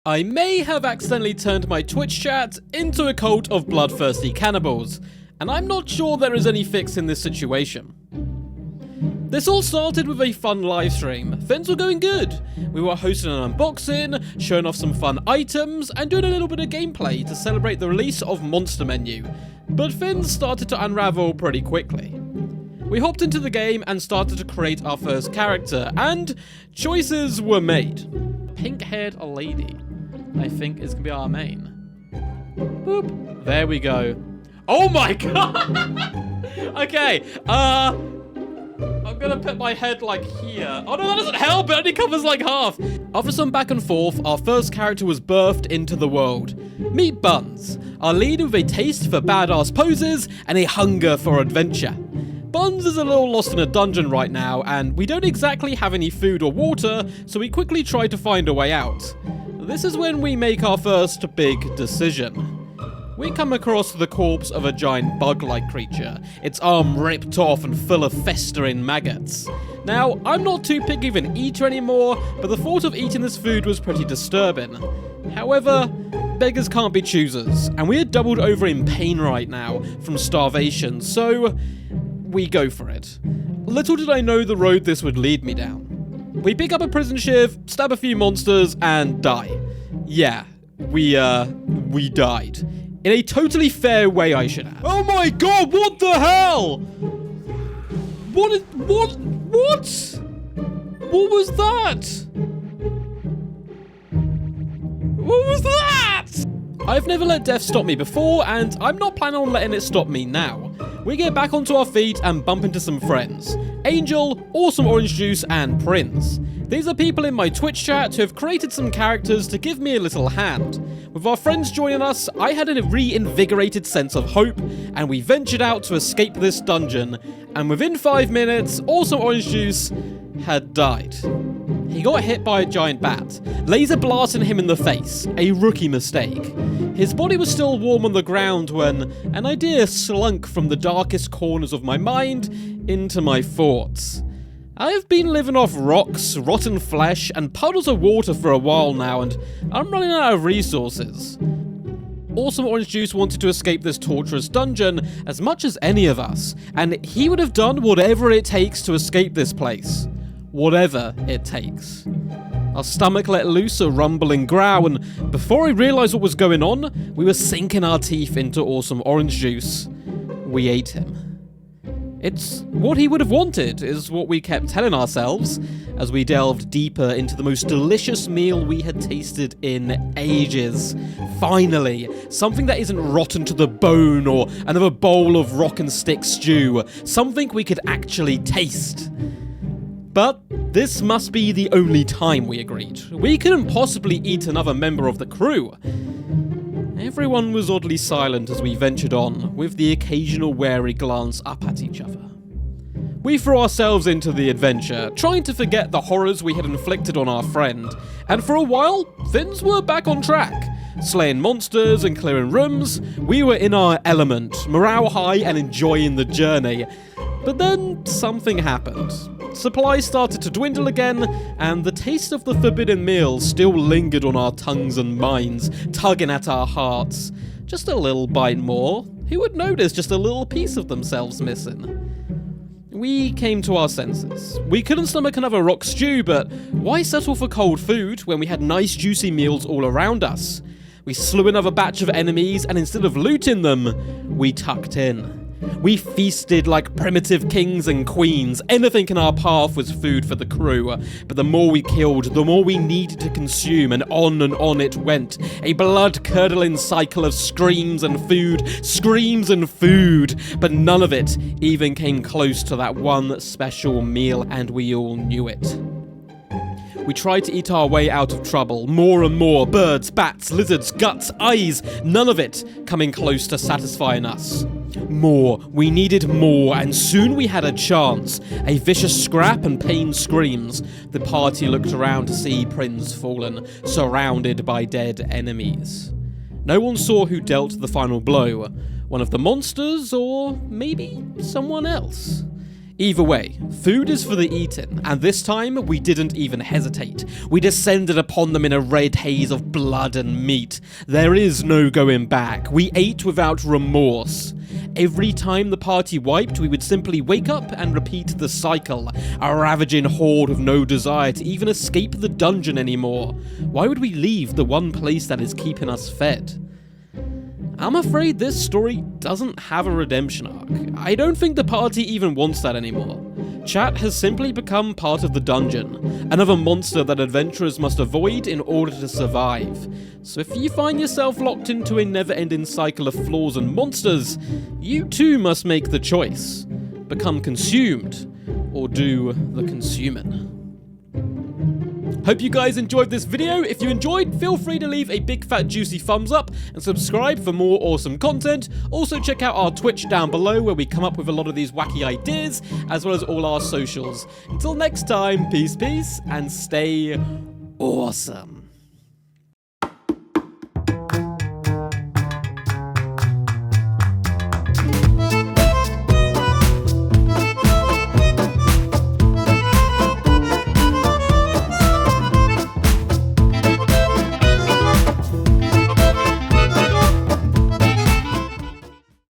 I may have accidentally turned my Twitch chat into a cult of bloodthirsty cannibals, and I'm not sure there is any fix in this situation. This all started with a fun livestream. Things were going good. We were hosting an unboxing, showing off some fun items, and doing a little bit of gameplay to celebrate the release of Monster Menu. But things started to unravel pretty quickly. We hopped into the game and started to create our first character, and choices were made. Pink-haired lady, I think, is gonna be our main. Boop. There we go. Oh my god! Okay, I'm gonna put my head like here. Oh no, that doesn't help, it only covers like half. After some back and forth, our first character was birthed into the world. Meet Buns, our leader with a taste for badass poses and a hunger for adventure. Buns is a little lost in a dungeon right now, and we don't exactly have any food or water, so we quickly try to find a way out. This is when we make our first big decision. We come across the corpse of a giant bug-like creature, its arm ripped off and full of festering maggots. Now, I'm not too picky of an eater anymore, but the thought of eating this food was pretty disturbing. However, beggars can't be choosers, and we are doubled over in pain right now from starvation, so we go for it. Little did I know the road this would lead me down. We pick up a prison shiv, stab a few monsters, and die. Yeah, we died. In a totally fair way, I should add. Oh my god, what the hell? What was that? What was that? I've never let death stop me before, and I'm not planning on letting it stop me now. We get back onto our feet and bump into some friends. Angel, Awesome Orange Juice, and Prince. These are people in my Twitch chat who have created some characters to give me a little hand. With our friends joining us, I had a reinvigorated sense of hope, and we ventured out to escape this dungeon, and within 5 minutes, Awesome Orange Juice had died. He got hit by a giant bat, laser blasting him in the face, a rookie mistake. His body was still warm on the ground when an idea slunk from the darkest corners of my mind into my thoughts. I've been living off rocks, rotten flesh, and puddles of water for a while now, and I'm running out of resources. Awesome Orange Juice wanted to escape this torturous dungeon as much as any of us, and he would have done whatever it takes to escape this place. Whatever it takes. Our stomach let loose a rumbling growl, and before I realised what was going on, we were sinking our teeth into Awesome Orange Juice. We ate him. It's what he would have wanted, is what we kept telling ourselves, as we delved deeper into the most delicious meal we had tasted in ages. Finally, something that isn't rotten to the bone or another bowl of rock and stick stew, something we could actually taste. But this must be the only time, we agreed. We couldn't possibly eat another member of the crew. Everyone was oddly silent as we ventured on, with the occasional wary glance up at each other. We threw ourselves into the adventure, trying to forget the horrors we had inflicted on our friend, and for a while, things were back on track. Slaying monsters and clearing rooms, we were in our element, morale high and enjoying the journey. But then something happened. Supplies started to dwindle again, and the taste of the forbidden meal still lingered on our tongues and minds, tugging at our hearts. Just a little bite more. Who would notice just a little piece of themselves missing? We came to our senses. We couldn't stomach another rock stew, but why settle for cold food when we had nice juicy meals all around us? We slew another batch of enemies, and instead of looting them, we tucked in. We feasted like primitive kings and queens. Anything in our path was food for the crew. But the more we killed, the more we needed to consume, and on it went. A blood-curdling cycle of screams and food. But none of it even came close to that one special meal, and we all knew it. We tried to eat our way out of trouble, more and more, birds, bats, lizards, guts, eyes, none of it coming close to satisfying us. More, we needed more, and soon we had a chance. A vicious scrap and pain screams. The party looked around to see Prince fallen, surrounded by dead enemies. No one saw who dealt the final blow, one of the monsters, or maybe someone else. Either way, food is for the eating, and this time we didn't even hesitate. We descended upon them in a red haze of blood and meat. There is no going back. We ate without remorse. Every time the party wiped, we would simply wake up and repeat the cycle, a ravaging horde with no desire to even escape the dungeon anymore. Why would we leave the one place that is keeping us fed? I'm afraid this story doesn't have a redemption arc. I don't think the party even wants that anymore. Chat has simply become part of the dungeon, another monster that adventurers must avoid in order to survive. So if you find yourself locked into a never-ending cycle of flaws and monsters, you too must make the choice. Become consumed, or do the consuming. Hope you guys enjoyed this video. If you enjoyed, feel free to leave a big fat juicy thumbs up and subscribe for more awesome content. Also check out our Twitch down below where we come up with a lot of these wacky ideas, as well as all our socials. Until next time, peace, and stay awesome.